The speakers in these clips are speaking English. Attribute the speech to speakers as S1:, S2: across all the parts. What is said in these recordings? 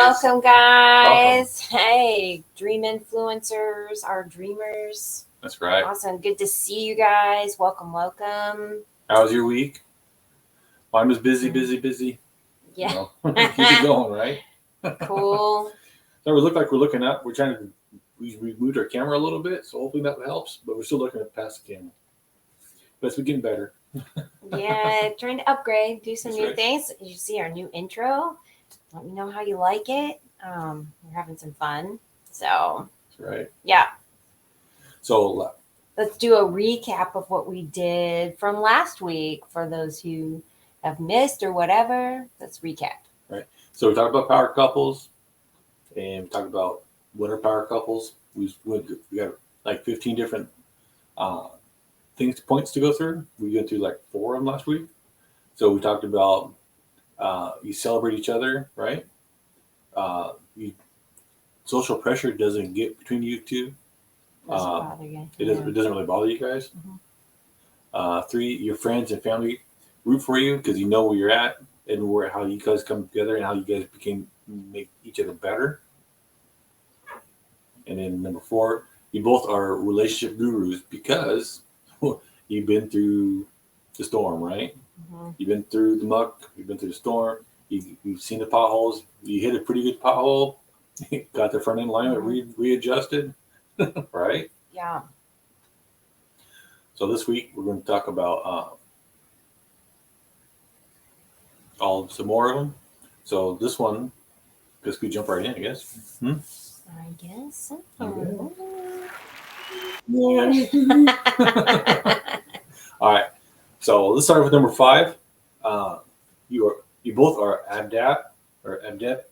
S1: guys.
S2: Welcome, guys. Hey, dream influencers, our dreamers.
S1: That's right.
S2: Awesome. Good to see you guys. Welcome.
S1: How was your week? Mine was busy.
S2: Yeah.
S1: Keep it going, right?
S2: Cool.
S1: So we look like we're looking up. We're trying to we moved our camera a little bit, so hopefully that helps. But we're still looking at past the camera. But it's been getting better.
S2: Yeah, trying to upgrade, do some
S1: That's
S2: new
S1: right.
S2: things. You see our new intro. Let me know how you like it. We're having some fun. So,
S1: That's right.
S2: yeah.
S1: So
S2: Let's do a recap of what we did from last week for those who have missed or whatever. Let's recap.
S1: So we talked about power couples, and we talked about what are power couples. We got like 15 different points to go through. We went through like 4 of them last week. So we talked about you celebrate each other, right? Social pressure doesn't get between you two.
S2: Doesn't bother you.
S1: It doesn't really bother you guys.
S2: Mhm.
S1: 3, your friends and family root for you because you know where you're at and how you guys come together and how you guys make each other better. And then number 4, you both are relationship gurus because you've been through the storm, right?
S2: Mm-hmm.
S1: You've been through the muck. You've been through the storm. You've seen the potholes. You hit a pretty good pothole. Got the front end alignment readjusted, right?
S2: Yeah.
S1: So this week we're going to talk about some more of them. So this one, guess we jump right in, I guess.
S2: I guess.
S1: All right. So let's start with number 5. You both are adept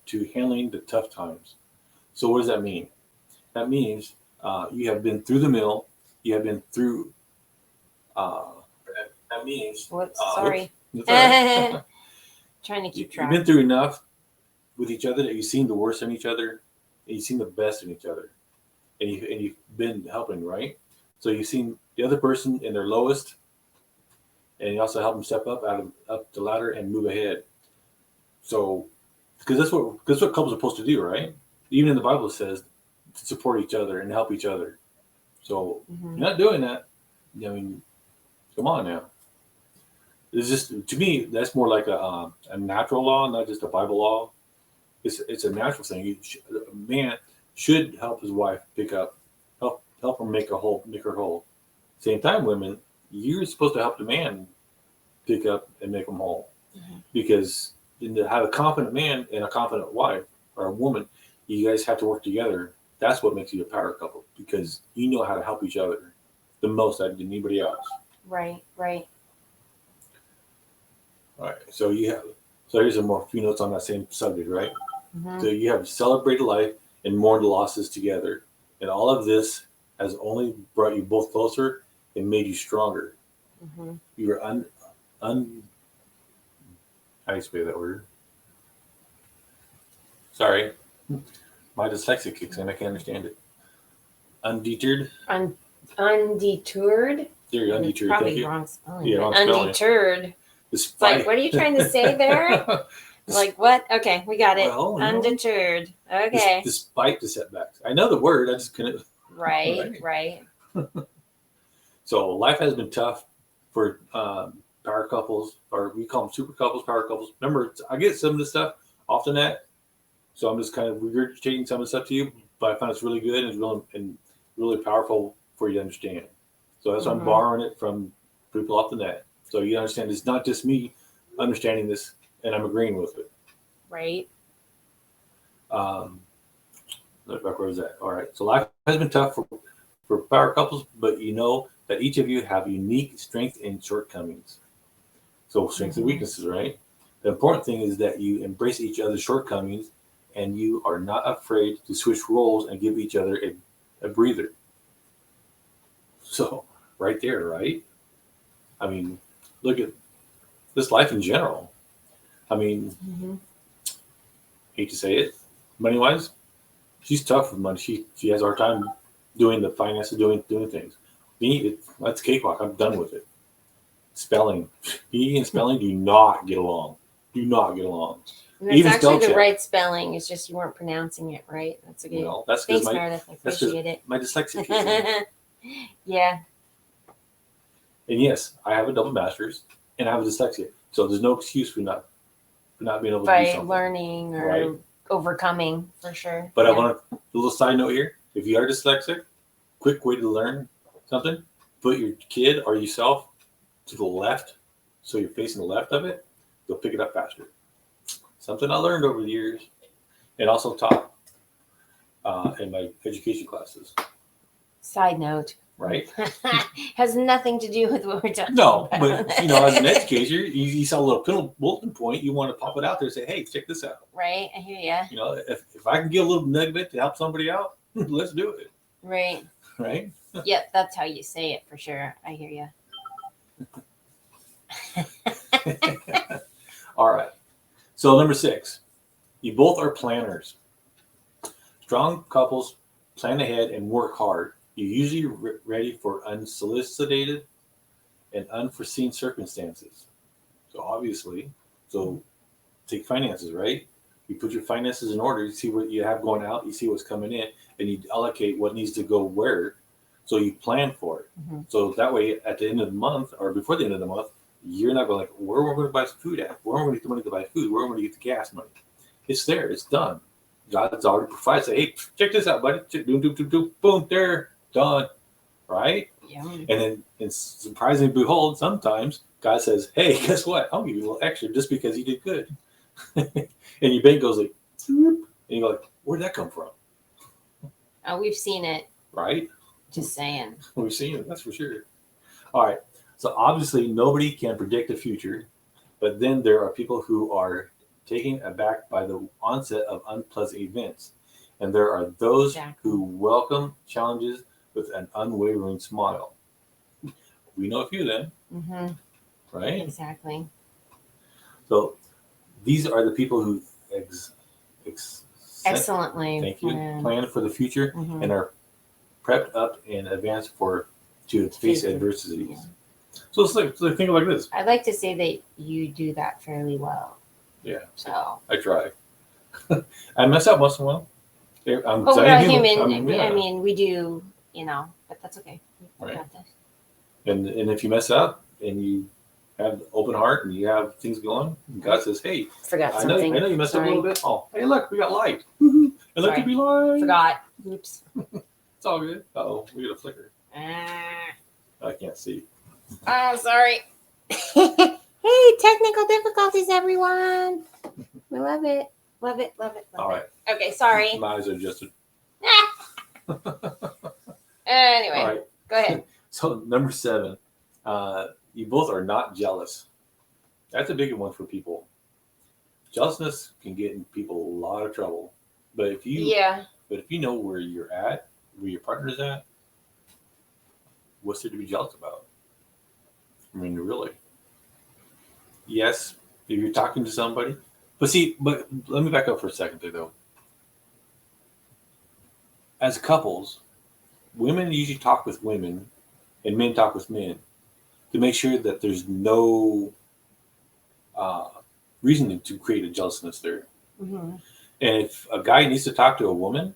S1: to handling the tough times. So what does that mean? That means you have been through the mill. You have been through. That means.
S2: Whoops, sorry.
S1: That's all right.
S2: Trying to keep track.
S1: You've been through enough with each other that you've seen the worst in each other, and you've seen the best in each other, and you've been helping, right? So you've seen the other person in their lowest, and you also help them step up the ladder and move ahead. So, because that's what couples are supposed to do, right? Even in the Bible it says to support each other and help each other. So if you're not doing that, I mean, come on now. It's just, to me, that's more like a natural law, not just a Bible law. It's a natural thing. A man should help his wife help her make her whole. Same time, women, you're supposed to help the man pick up and make them whole, because to have a confident man and a confident wife or a woman, you guys have to work together. That's what makes you a power couple, because you know how to help each other the most than anybody else.
S2: Right.
S1: All right. So here's a few notes on that same subject, right?
S2: Mm-hmm.
S1: So you have celebrated life and mourned losses together, and all of this has only brought you both closer and made you stronger.
S2: Mm-hmm.
S1: You were how do you spell that word? Sorry, my dyslexia kicks in. I can't understand it. Undeterred.
S2: Undeterred.
S1: There, you're undeterred.
S2: Probably wrong spelling.
S1: Yeah, wrong spelling.
S2: Undeterred. It's like, what are you trying to say there? Like what? Okay, we got it.
S1: Well,
S2: Undeterred. Okay.
S1: Despite the setbacks, I know the word. I just couldn't.
S2: Right.
S1: So life has been tough for power couples, or we call them super couples, power couples. Remember, I get some of this stuff often so I'm just kind of regurgitating some of the stuff to you, but I find it's really good and really powerful for you to understand. So that's why I'm borrowing it from people off the net. So you understand it's not just me understanding this and I'm agreeing with it.
S2: Right.
S1: Where was that? All right. So life has been tough for power couples, but you know that each of you have unique strengths and shortcomings. So strengths and weaknesses, right? The important thing is that you embrace each other's shortcomings and you are not afraid to switch roles and give each other a breather. So right there, right? I mean, look at this life in general. I mean, hate to say it, money-wise, she's tough with money. She has a hard time doing the finances, doing things. Me, that's cakewalk. I'm done with it. Spelling. Me and spelling do not get along.
S2: And that's
S1: Even spell
S2: actually the
S1: check.
S2: right spelling. It's just you weren't pronouncing it right. That's okay.
S1: Well, that's because
S2: Thanks, Meredith. I
S1: that's 'cause
S2: appreciate it.
S1: my dyslexia kicks in.
S2: Yeah.
S1: And yes, I have a double master's and I have a dyslexia. So there's no excuse for not being able to do
S2: By
S1: something.
S2: learning or
S1: Right.
S2: overcoming, for sure.
S1: But I
S2: Yeah.
S1: want a little side note here. If you are dyslexic, quick way to learn something, put your kid or yourself to the left so you're facing the left of it, you'll pick it up faster. Something I learned over the years and also taught in my education classes,
S2: Side note.
S1: right?
S2: Has nothing to do with what we're talking
S1: No,
S2: about.
S1: but as an educator, you saw a little bulletin point, you want to pop it out there and say, hey, check this out.
S2: Right, I hear ya.
S1: If I can get a little nugget to help somebody out, let's do it.
S2: Right.
S1: Right?
S2: Yep, that's how you say it for sure. I hear ya.
S1: All right. So number 6, you both are planners. Strong couples plan ahead and work hard. You're usually ready for unsolicited and unforeseen circumstances. So obviously, take finances, right? You put your finances in order. You see what you have going out. You see what's coming in, and you allocate what needs to go where. So you plan for it.
S2: Mhm.
S1: So that way, at the end of the month or before the end of the month, you're not going like, where am I going to buy some food at? Where am I going to get the money to buy food? Where am I going to get the gas money? It's there. It's done. God's already provided. Say, hey, check this out, buddy. Boom, there, done. Right?
S2: Yeah.
S1: And then, and surprisingly, behold, sometimes God says, hey, guess what? I'll give you a little extra just because you did good. And your bank goes like, and you're like, where'd that come from?
S2: Oh, we've seen it.
S1: Right?
S2: Just saying.
S1: We've seen it, that's for sure. All right. So obviously, nobody can predict the future, but then there are people who are taken aback by the onset of unpleasant events. And there are those
S2: Exactly.
S1: who welcome challenges with an unwavering smile. We know a few of them,
S2: Mm-hmm.
S1: right?
S2: Exactly.
S1: So these are the people who
S2: Excellently.
S1: thank you,
S2: planned.
S1: plan for the future
S2: Mhm.
S1: and are prepped up in advance to face
S2: Face it.
S1: adversities.
S2: Yeah.
S1: So think of it like this.
S2: I'd like to say that you do that fairly well.
S1: Yeah,
S2: So,
S1: I try. I mess up once in a while. I'm
S2: but we're not
S1: human.
S2: human.
S1: Yeah.
S2: I mean, we do, but that's okay. We
S1: Right.
S2: got this.
S1: And if you mess up and you have an open heart and you have things going, God says, "Hey,
S2: Forgot
S1: I know
S2: something.
S1: you messed up a
S2: Sorry.
S1: little bit. Oh, hey, look, we got light. And look,
S2: Sorry.
S1: could be light.
S2: Forgot. Oops.
S1: It's all good. Oh, we got a flicker.
S2: Ah.
S1: I can't see.
S2: Oh, sorry. Hey, technical difficulties, everyone. We love it. Love it. Love it. Love
S1: All
S2: it.
S1: right,
S2: Okay, sorry.
S1: my eyes are adjusted.
S2: Anyway,
S1: All right.
S2: go ahead.
S1: So number 7, you both are not jealous. That's a big one for people. Jealousness can get in people a lot of trouble. But if you know where you're at, where your partner's at, what's there to be jealous about? I mean, really. Yes, if you're talking to somebody. But let me back up for a second there, though. As couples, women usually talk with women and men talk with men to make sure that there's no reason to create a jealousness there.
S2: Mm-hmm.
S1: And if a guy needs to talk to a woman,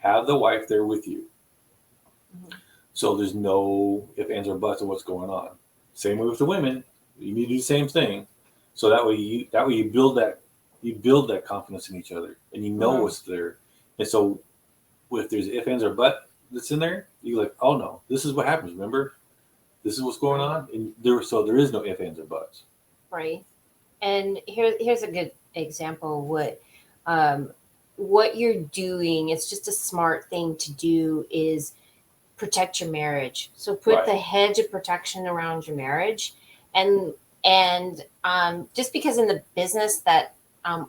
S1: have the wife there with you.
S2: Mm-hmm.
S1: So there's no ifs, ands, or buts of what's going on. Same way with the women. You need to do the same thing. So that way you build that confidence in each other and you know
S2: Mhm.
S1: what's there. And so if there's ifs, ands, or but that's in there, you're like, oh no, this is what happens, remember? This is what's going on. And there is no ifs, ands, or buts.
S2: Right. And here's a good example of what you're doing. It's just a smart thing to do is protect your marriage. So put
S1: Right.
S2: the hedge of protection around your marriage, and just because in the business that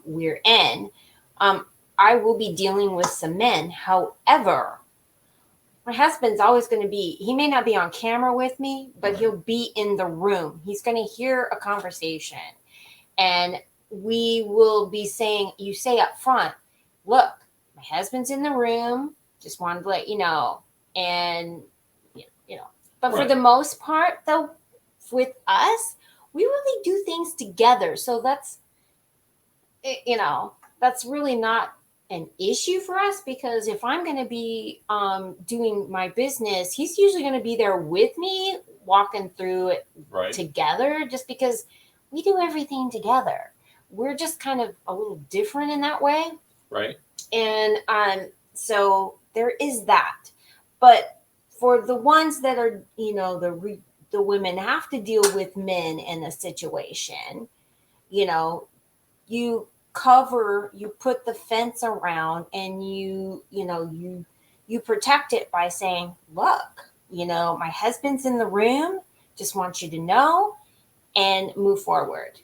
S2: we're in, I will be dealing with some men. However, my husband's always going to be, he may not be on camera with me, but
S1: Right.
S2: he'll be in the room. He's going to hear a conversation. And we will be saying, you say up front, look, my husband's in the room, just wanted to let you know. And, but for
S1: Right.
S2: the most part, though, with us, we really do things together. So you know, that's really not an issue for us because if I'm going to be doing my business, he's usually going to be there with me, walking through it
S1: Right.
S2: together, just because we do everything together. We're just kind of a little different in that way.
S1: Right.
S2: And so there is that. But for the ones that are, you know, the women have to deal with men in a situation, you know, you you put the fence around and you protect it by saying, look, you know, my husband's in the room, just want you to know, and move forward.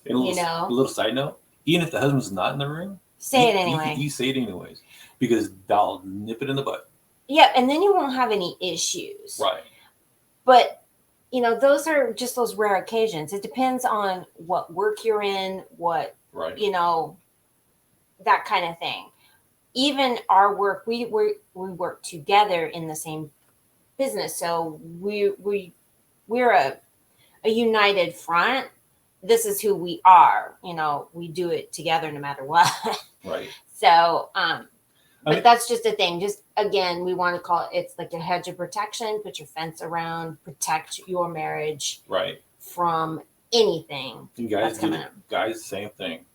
S1: And
S2: You know,
S1: a little side note: even if the husband's not in the room,
S2: say it anyway.
S1: You say it anyways because that'll nip it in the butt.
S2: Yeah, and then you won't have any issues.
S1: Right.
S2: But you know, those are just those rare occasions. It depends on what work you're in, what
S1: Right.
S2: you know, that kind of thing. Even our work, we work together in the same business, so we're a united front. This is who we are. You know, we do it together no matter what.
S1: Right.
S2: So, but
S1: mean,
S2: that's just a thing. Just again, we want to call it. It's like a hedge of protection. Put your fence around, protect your marriage,
S1: right,
S2: from anything.
S1: And guys,
S2: that's coming up.
S1: Guys, same thing.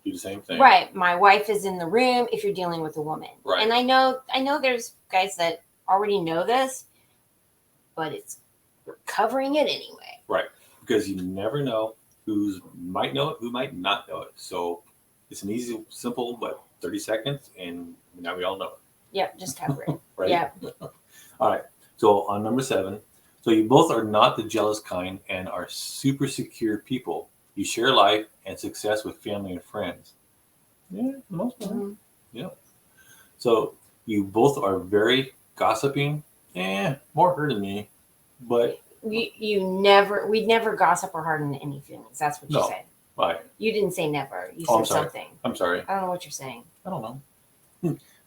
S1: Do the same thing.
S2: Right. My wife is in the room if you're dealing with a woman.
S1: Right.
S2: And I know there's guys that already know this, but we're covering it anyway.
S1: Right. Because you never know who might know it, who might not know it. So it's an easy, simple, but 30 seconds, and now we all know it.
S2: Yep, just cover it.
S1: Right?
S2: Yeah.
S1: All right. So on number 7, so you both are not the jealous kind and are super secure people. You share life and success with family and friends. Yeah, for the most part.
S2: Mm-hmm.
S1: Yeah. So you both are very gossiping. More her than me, but
S2: we'd never gossip or harden any feelings. That's what you said.
S1: Right.
S2: You didn't say never. You said something.
S1: I'm sorry.
S2: I don't know what you're saying.
S1: I don't know.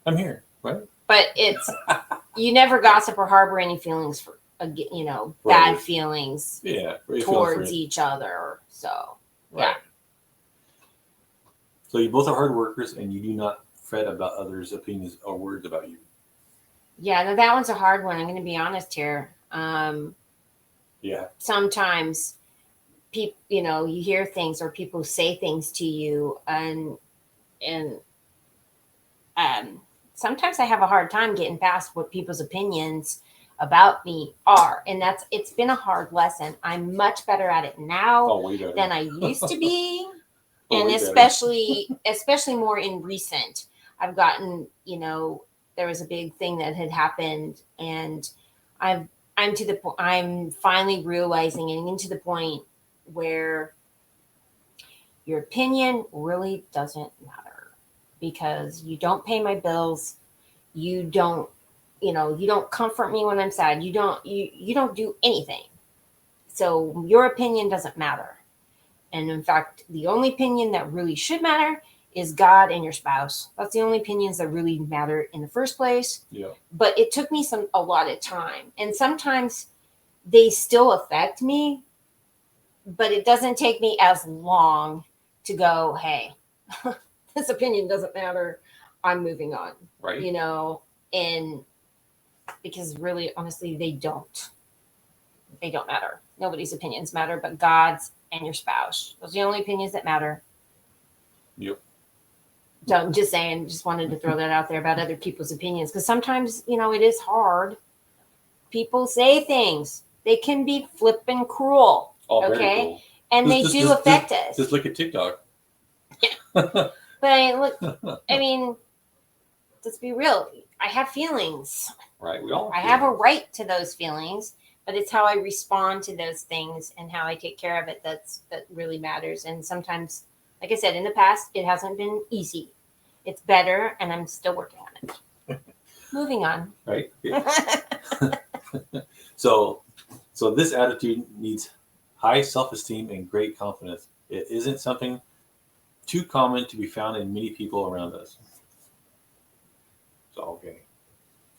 S1: I'm here, right?
S2: But it's you never gossip or harbor any feelings for bad feelings towards each other. So yeah.
S1: So you both are hard workers, and you do not fret about others' opinions or words about you.
S2: Yeah, no, that one's a hard one. I'm going to be honest here.
S1: Yeah.
S2: Sometimes people, you hear things or people say things to you, and sometimes I have a hard time getting past what people's opinions about me are, and it's been a hard lesson. I'm much better at it now than I used to be. And especially more in recent, I've gotten, there was a big thing that had happened, and I'm finally realizing and getting to the point where your opinion really doesn't matter, because you don't pay my bills. You don't comfort me when I'm sad. You don't do anything. So your opinion doesn't matter. And in fact, the only opinion that really should matter is God and your spouse. That's the only opinions that really matter in the first place.
S1: Yeah.
S2: But it took me a lot of time. And sometimes they still affect me, but it doesn't take me as long to go, hey, this opinion doesn't matter. I'm moving on.
S1: Right.
S2: And because really, honestly, they don't matter. Nobody's opinions matter, but God's and your spouse. Those are the only opinions that matter.
S1: Yep.
S2: So I'm just saying, just wanted to throw that out there about other people's opinions, because sometimes, it is hard. People say things. They can be flippin' cruel.
S1: Oh,
S2: okay?
S1: Cool.
S2: And they do affect us.
S1: Just look at TikTok.
S2: Yeah. But let's be real. I have feelings.
S1: Right. We all
S2: I have a right to those feelings. But it's how I respond to those things and how I take care of it that really matters. And sometimes, like I said, in the past, it hasn't been easy. It's better, and I'm still working on it. Moving on.
S1: Right. Yeah. So this attitude needs high self-esteem and great confidence. It isn't something too common to be found in many people around us. So, okay.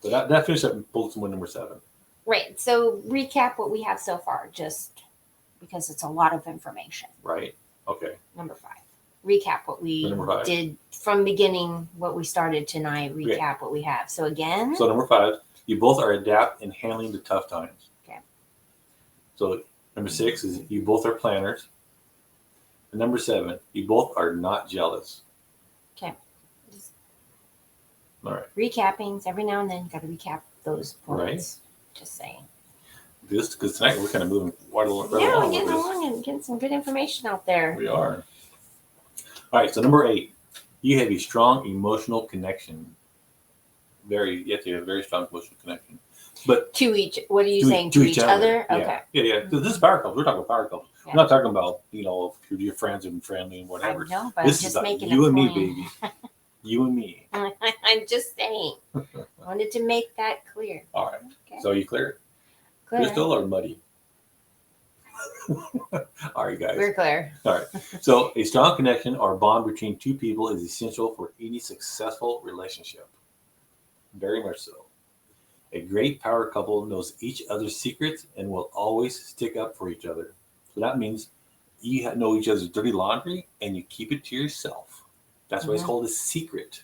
S1: So that finished up bulletin point number 7.
S2: Right. So recap what we have so far, just because it's a lot of information.
S1: Right. Okay.
S2: Number 5. recap what we
S1: Number 5.
S2: did from beginning, what we started tonight.
S1: Okay.
S2: Recap what we have. So again,
S1: So number 5, you both are adept in handling the tough times.
S2: Okay.
S1: So number 6 is you both are planners. And number 7, you both are not jealous.
S2: Okay.
S1: All right.
S2: recappings every now and then. Got to recap those points.
S1: Right.
S2: Just saying.
S1: This because tonight we're kind of moving right along.
S2: Yeah,
S1: along
S2: getting
S1: with this.
S2: along and getting some good information out there.
S1: We are. All right. So number 8, you have a strong emotional connection. You have to have a very strong emotional connection. But
S2: To each, what are you
S1: to-
S2: saying?
S1: to
S2: To
S1: each
S2: each
S1: other.
S2: other?
S1: Yeah.
S2: Okay.
S1: Yeah. Because this is power couples. We're talking about power couples.
S2: Yeah.
S1: We're not talking about if your friends and friendly and
S2: I
S1: whatever.
S2: know, but
S1: This
S2: I'm
S1: is
S2: just
S1: about
S2: making
S1: you
S2: a
S1: and me,
S2: point.
S1: baby. You and me.
S2: I'm just saying. Wanted to make that clear.
S1: All right.
S2: Okay.
S1: So you clear?
S2: Clear.
S1: Crystal or muddy? All right, guys.
S2: We're clear.
S1: All right. So a strong connection or bond between two people is essential for any successful relationship. Very much so. A great power couple knows each other's secrets and will always stick up for each other. So that means you know each other's dirty laundry and you keep it to yourself. That's why it's
S2: Mhm.
S1: called a secret,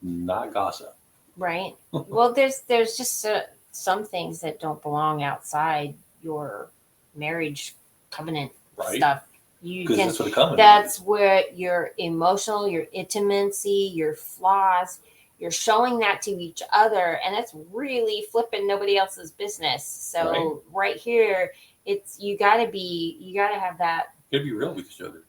S1: not gossip.
S2: Right. Well, there's just some things that don't belong outside your marriage covenant
S1: Right?
S2: stuff. You
S1: Because
S2: can.
S1: that's what a covenant
S2: That's
S1: is.
S2: where your emotional, your intimacy, your flaws. You're showing that to each other, and it's really flipping nobody else's business. So right here, it's you got to have that.
S1: You gotta be real with each other.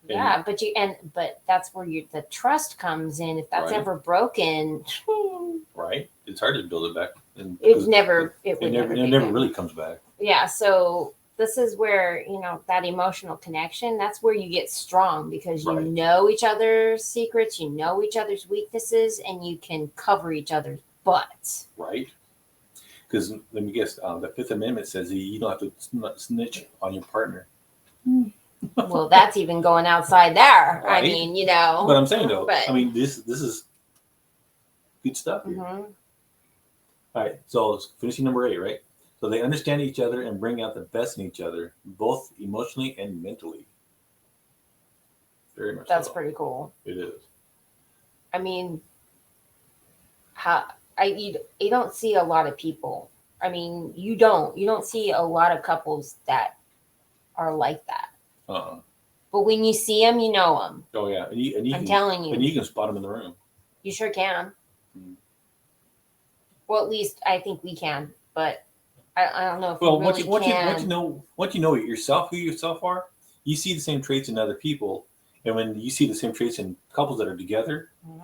S2: Yeah, but that's where the trust comes in. If that's
S1: Right.
S2: ever broken,
S1: Right? It's hard to build it back. And
S2: it
S1: because
S2: never
S1: it
S2: would
S1: never,
S2: be
S1: it never
S2: good.
S1: really comes back.
S2: Yeah, so this is where that emotional connection, that's where you get strong, because you
S1: Right.
S2: know each other's secrets, you know each other's weaknesses, and you can cover each other's butts.
S1: Right? Because let me guess, the Fifth Amendment says that you don't have to snitch on your partner.
S2: Well, that's even going outside there. I
S1: Right.
S2: mean,
S1: But I'm saying though,
S2: But-
S1: I mean this is good stuff here.
S2: Mhm.
S1: All right, so it's finishing number 8, right? So they understand each other and bring out the best in each other, both emotionally and mentally. Very much.
S2: That's
S1: so.
S2: pretty cool.
S1: It is.
S2: I mean, you don't see a lot of people. I mean, you don't see a lot of couples that are like that. But when you see them, you know them.
S1: Oh yeah, and you
S2: I'm
S1: can,
S2: telling you.
S1: and you can spot them in the room.
S2: You sure can.
S1: Mhm.
S2: Well, at least I think we can, but I don't know if
S1: Well,
S2: we
S1: once
S2: really
S1: you
S2: can.
S1: know yourself, who you yourself are, you see the same traits in other people, and when you see the same traits in couples that are together,
S2: Mhm.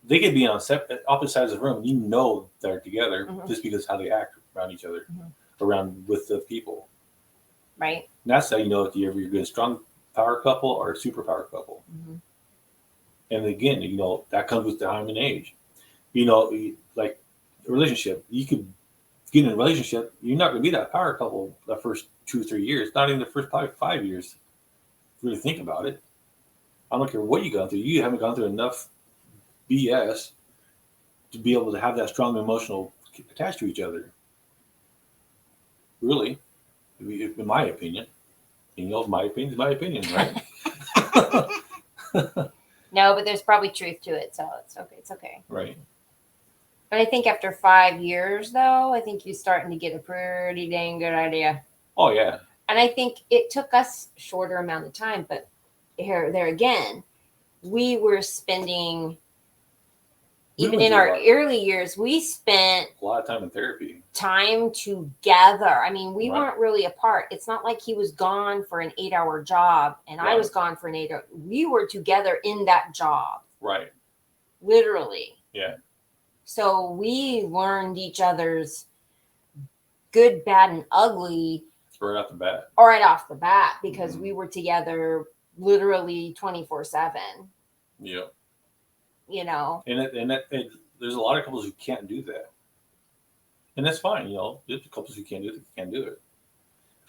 S1: they could be on opposite sides of the room. You know they're together
S2: Mhm.
S1: just because how they act around each other,
S2: Mhm.
S1: around with the people.
S2: Right?
S1: And that's how you know if you're a good strong power couple or a super power couple.
S2: Mhm.
S1: And again, that comes with time and age. Like a relationship, you could get in a relationship, you're not going to be that power couple the first 2-3 years, not even the first probably 5 years. Really think about it. I don't care what you've gone through. You haven't gone through enough BS to be able to have that strong emotional attached to each other. Really, in my opinion. My opinion is my opinion, right?
S2: No, but there's probably truth to it, so it's okay. It's okay.
S1: Right.
S2: But I think after 5 years, though, I think you're starting to get a pretty dang good idea.
S1: Oh yeah.
S2: And I think it took us a shorter amount of time, but there again, we were spending,
S1: We
S2: even
S1: went
S2: in
S1: through
S2: our
S1: a lot.
S2: early years, we spent
S1: A lot of time in therapy.
S2: time together. I mean, we
S1: Right.
S2: weren't really apart. It's not like he was gone for an 8-hour job and I
S1: Right.
S2: was gone for an 8-hour. We were together in that job,
S1: Right.
S2: literally.
S1: Yeah.
S2: So we learned each other's good, bad, and ugly
S1: Right off the bat.
S2: right off the bat, because
S1: Mhm.
S2: we were together literally 24/7,
S1: Yeah.
S2: and
S1: there's a lot of couples who can't do that. And that's fine, there's couples who can't do it, can't do it.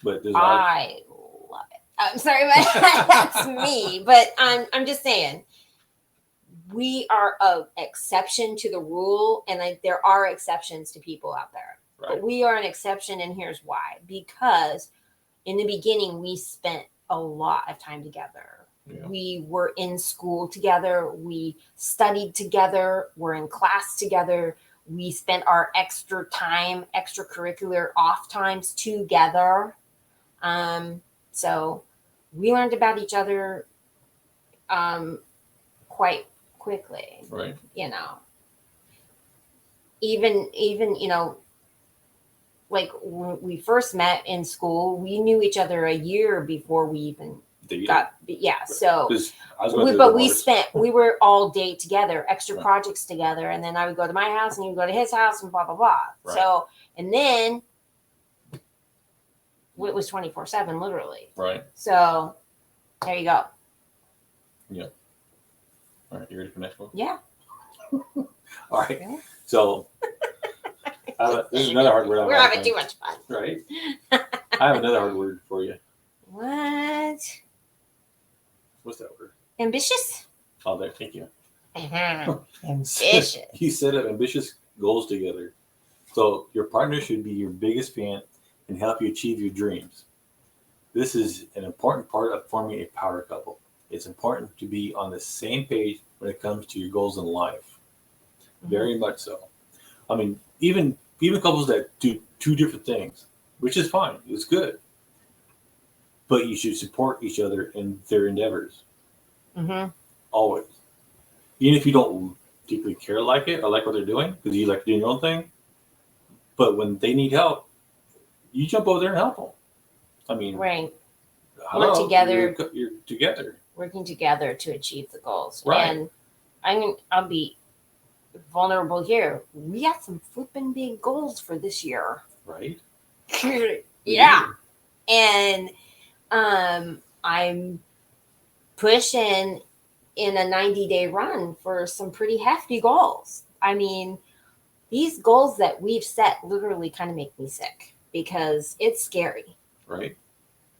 S1: But there's a lot
S2: I love it. I'm sorry, but that's me. But I'm just saying, we are an exception to the rule, and there are exceptions to people out there.
S1: right.
S2: But we are an exception, and here's why. Because in the beginning, we spent a lot of time together.
S1: Yeah.
S2: We were in school together. We studied together. We're in class together. We spent our extra time, extracurricular off times together. So we learned about each other quite quickly.
S1: Right.
S2: You know, even like when we first met in school, we knew each other a year before we even so
S1: 'Cause I was going
S2: we,
S1: through
S2: but we
S1: divorce.
S2: we were all day together, extra
S1: Right.
S2: projects together, and then I would go to my house and he would go to his house and blah blah blah.
S1: Right.
S2: So and then it was 24/7 literally.
S1: Right.
S2: So there you go.
S1: All right. You ready for the next one?
S2: Yeah.
S1: All right.
S2: Really?
S1: So this is another hard word.
S2: We're having too much fun.
S1: Right. I have another hard word for you.
S2: What?
S1: What's that word?
S2: Ambitious?
S1: Oh, there. Thank you.
S2: Ambitious.
S1: You set up ambitious goals together. So your partner should be your biggest fan and help you achieve your dreams. This is an important part of forming a power couple. It's important to be on the same page when it comes to your goals in life. Very much so. I mean, even couples that do two different things, which is fine. It's good. But you should support each other in their endeavors.
S2: Mm-hmm.
S1: Always. Even if you don't deeply care like it or like what they're doing, because you like doing your own thing. But when they need help, you jump over there and help them. I mean,
S2: Right.
S1: hello,
S2: We're together.
S1: You're together.
S2: Working together to achieve the goals.
S1: Right.
S2: And I'll be vulnerable here. We got some flipping big goals for this year.
S1: Right?
S2: Yeah. And I'm pushing in a 90-day run for some pretty hefty goals. I mean, these goals that we've set literally kind of make me sick because it's scary.
S1: Right?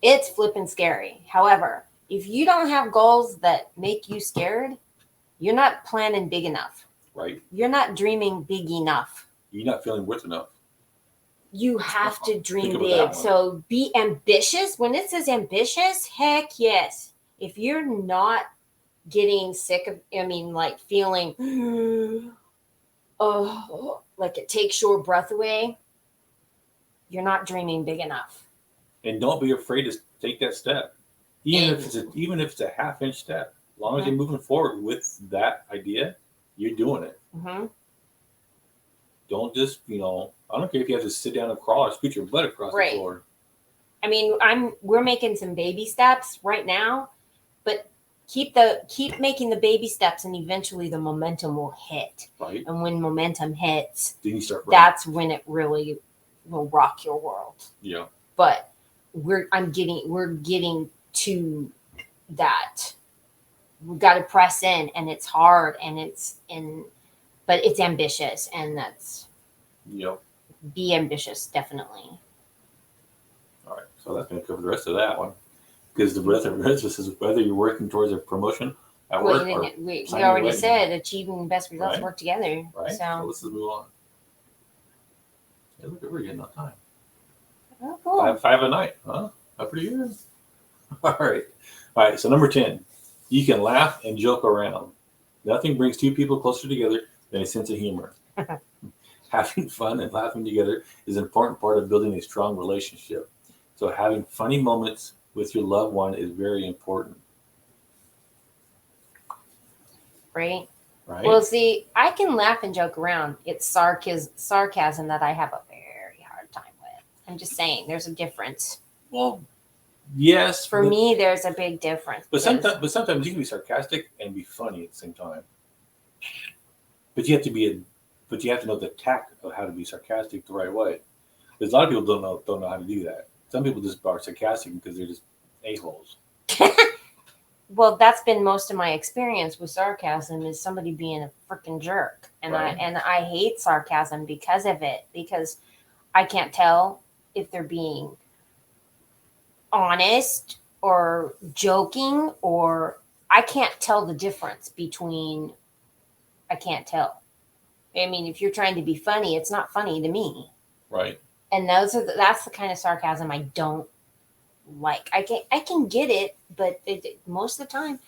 S2: It's flipping scary. However, if you don't have goals that make you scared, you're not planning big enough.
S1: Right.
S2: You're not dreaming big enough.
S1: You're not feeling worth enough.
S2: You have to dream
S1: Think about that
S2: big.
S1: one.
S2: So be ambitious. When it says ambitious, heck yes. If you're not getting sick of, like feeling, oh, like it takes your breath away, you're not dreaming big enough.
S1: And don't be afraid to take that step. Even if it's a half-inch step. As long as you're moving forward with that idea, you're doing it.
S2: Mm-hmm.
S1: Don't just, I don't care if you have to sit down and crawl or scoot your butt across
S2: Right.
S1: the floor.
S2: I mean, we're making some baby steps right now, but keep making the baby steps, and eventually the momentum will hit.
S1: Right?
S2: And when momentum hits,
S1: Then you start running.
S2: that's when it really will rock your world.
S1: Yeah.
S2: But we're getting to that. We've got to press in, and it's hard, but it's ambitious, and that's
S1: Yep.
S2: be ambitious, definitely.
S1: All right. So that's going to cover the rest of that one. Because the rest of this is whether you're working towards a promotion at
S2: Well,
S1: work
S2: we
S1: signing a
S2: already
S1: wedding.
S2: said achieving best results
S1: Right.
S2: work together.
S1: Right? So
S2: So,
S1: let's just move on. Hey, look, we're getting on time.
S2: oh, cool.
S1: Five a night, huh? Not pretty good. All right. All right. So number 10, you can laugh and joke around. Nothing brings two people closer together than a sense of humor. Having fun and laughing together is an important part of building a strong relationship. So having funny moments with your loved one is very important.
S2: Right.
S1: Right?
S2: Well, see, I can laugh and joke around. It's sarcasm that I have a very hard time with. I'm just saying, there's a difference.
S1: Well, yes.
S2: For me, there's a big difference.
S1: But
S2: because-
S1: sometimes you can be sarcastic and be funny at the same time. But you have to know the tact of how to be sarcastic the right way. Because a lot of people don't know how to do that. Some people just are sarcastic because they're just a-holes.
S2: Well, that's been most of my experience with sarcasm is somebody being a freaking jerk, and
S1: Right.
S2: I hate sarcasm because of it, because I can't tell if they're being honest or joking, or I can't tell the difference between. I can't tell. I mean, if you're trying to be funny, it's not funny to me,
S1: Right.
S2: and that's the kind of sarcasm I don't like. I can get it, but most of the time,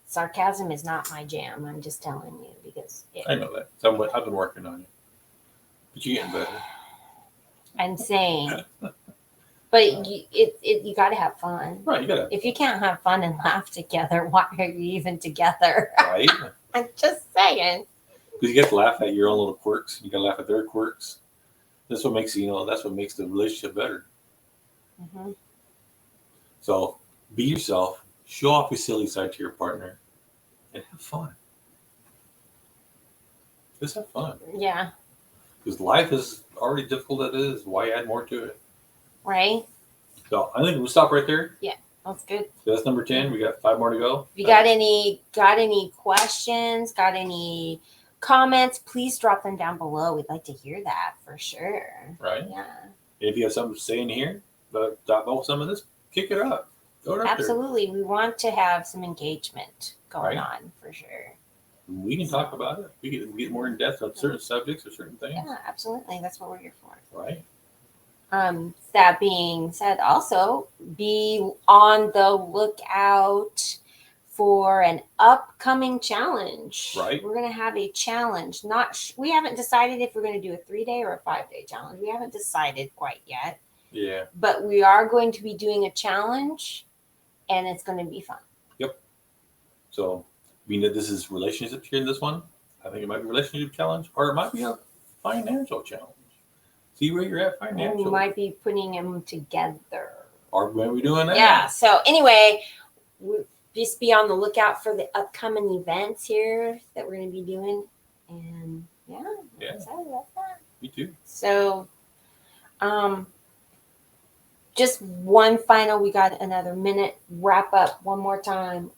S2: sarcasm is not my jam. I'm just telling you because
S1: I know that. So I've been working on it, but you're getting better.
S2: I'm saying, but you got to have fun.
S1: Right, you gotta.
S2: If you can't have fun and laugh together, why are you even together?
S1: Right,
S2: I'm just saying.
S1: because you get to laugh at your own little quirks. You gotta laugh at their quirks. That's what makes that's what makes the relationship better.
S2: Hmm.
S1: So be yourself. Show off your silly side to your partner, and have fun. Just have fun.
S2: Yeah.
S1: Because life is already difficult as it is. Why add more to it?
S2: Right.
S1: So I think we'll stop right there.
S2: That's good.
S1: So that's number 10. We got 5 more to go.
S2: If you got any questions, got any comments, please drop them down below. We'd like to hear that for sure.
S1: Right.
S2: Yeah.
S1: If you have something to say in here about some of this, kick it up. Throw it up
S2: Absolutely. We want to have some engagement going
S1: Right.
S2: on for sure.
S1: there. We can talk about it. We can get more in depth on certain subjects or certain things.
S2: Yeah, absolutely. That's what we're here for.
S1: Right.
S2: That being said, also be on the lookout for an upcoming challenge.
S1: Right.
S2: We're gonna have a challenge. We haven't decided if we're gonna do a 3-day or a 5-day challenge. We haven't decided quite yet,
S1: Yeah.
S2: but we are going to be doing a challenge, and it's going to be fun.
S1: So being that this is relationships here in this one, I think it might be a relationship challenge, or it might be a financial challenge. See where you're at
S2: And we
S1: financially.
S2: might be putting them together.
S1: Or when we doing that?
S2: Yeah. So anyway, just be on the lookout for the upcoming events here that we're going to be doing, and yeah, I'm
S1: Yeah.
S2: excited about that.
S1: Me too.
S2: So, just one final. We got another minute. Wrap up one more time.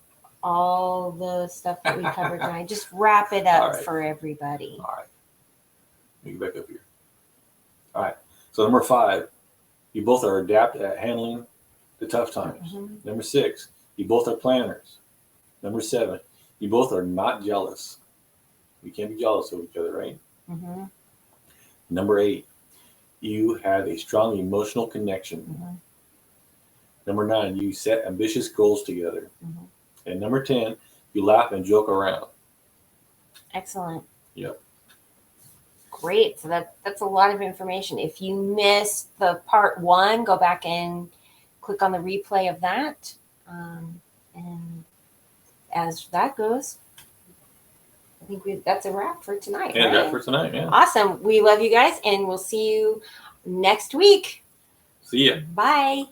S2: All the stuff that we covered tonight. Just wrap it up
S1: All right.
S2: for everybody.
S1: All right. Let me get back up here. All right. So number 5, you both are adept at handling the tough times.
S2: Mhm.
S1: Number 6, you both are planners. Number 7, you both are not jealous. We can't be jealous of each other, right?
S2: Mhm.
S1: Number 8, you have a strong emotional connection.
S2: Mhm.
S1: Number 9, you set ambitious goals together.
S2: Mhm.
S1: And number 10, you laugh and joke around.
S2: Excellent.
S1: Yep.
S2: Great. So that's a lot of information. If you missed the part 1, go back and click on the replay of that. And as that goes, I think that's a wrap for tonight.
S1: And
S2: right?
S1: that for tonight, yeah.
S2: Awesome. We love you guys, and we'll see you next week.
S1: See ya.
S2: Bye.